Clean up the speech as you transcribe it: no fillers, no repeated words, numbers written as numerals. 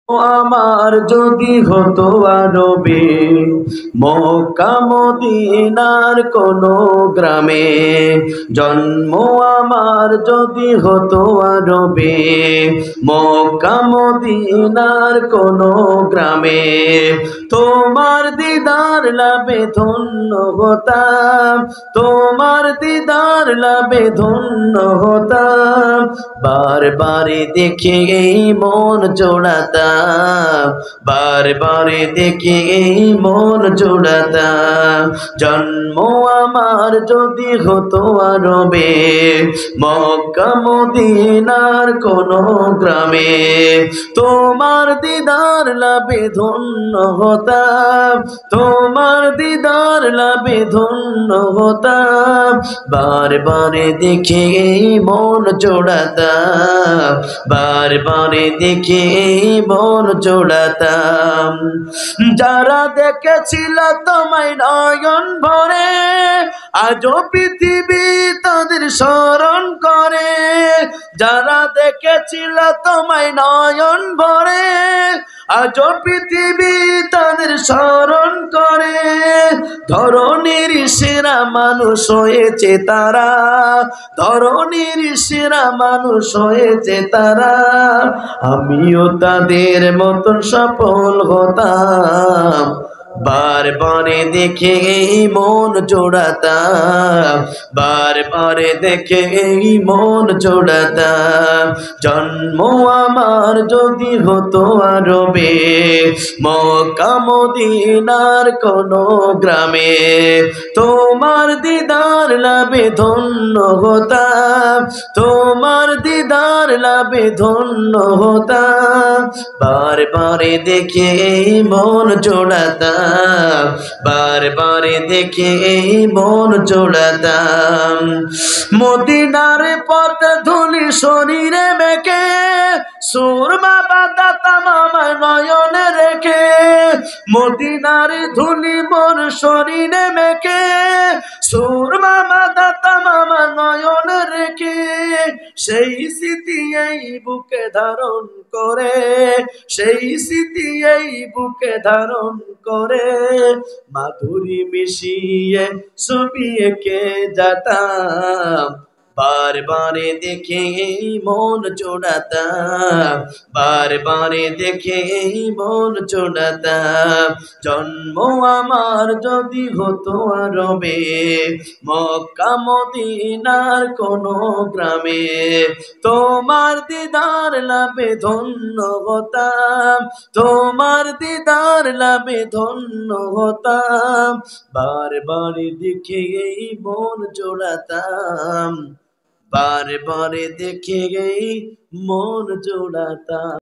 আমার যদি হতো আরবে, মক্কা মদিনার কোনো গ্রামে জন্ম। আমার যদি হতো আরবে, মক্কা মদিনার কোনো গ্রামে, তোমার দিদার লাভে ধন্য হতাম, তোমার দিদার লাভে ধন্য হতাম। বারবারে দেখে এই মন জোড়াতাম, বারবারে দেখে এই মন জোড়াতাম। জন্ম আমার যদি হতো আরবে, মক্কা মদিনার কোনো গ্রামে, তোমার দিদার লাভে ধন্য হতাম, তোমার দিদার লাভে ধন্য হতাম। বারবারে দেখে এই মন জোড়াতাম, বারবারে দেখে এই মন জোড়াতাম। যারা দেখেছিল তোমায় নয়ন ভরে, আজও পৃথিবী তাদের স্মরণ করে। যারা দেখেছিল তোমায় নয়ন ভরে, আজও পৃথিবী তাদের স্মরণ করে। ধরণীর সেরা মানুষ হয়েছে তারা, ধরণীর সেরা মানুষ হয়েছে তারা। আমিও তাদের মতন সফল হতাম, বারবারে দেখে এই মন জোড়াতাম, বারবারে দেখে এই মন জোড়াতাম। জন্ম আমার যদি হতো আরবে, মক্কা মদিনার কোনো গ্রামে, তোমার দিদার লাভে ধন্য হতাম, তোমার দিদার লাভে ধন্য হতাম। বারবারে দেখে এই মন জোড়াতাম, বারবারে দেখে এই মন জোড়াতাম। মদিনার পথ ধুলি শরীরে মেখে, সুরমা বাঁধাতাম আমার নয়নে রেখে। মদিনার ধুলি মোর শরীরে মেখে, সুরমা বাঁধাতাম আমার নয়নে রেখে। সেই স্মৃতি এই বুকে ধারণ করে, সেই স্মৃতি এই বুকে ধারণ করে। মাধুরী মিশিয়ে ছবি এঁকে যেতাম, বারবারে দেখে এই মন জোড়াতাম, বারবারে দেখে এই মন জোড়াতাম। জন্ম আমার যদি হতো আরবে, মক্কা মদিনার কোনো গ্রামে, তোমার দিদার লাভে ধন্য হতাম, তোমার দিদার লাভে ধন্য হতাম। বারবারে দেখে এই মন জোড়াতাম, বারবারে দেখে এই মন জোড়াতাম।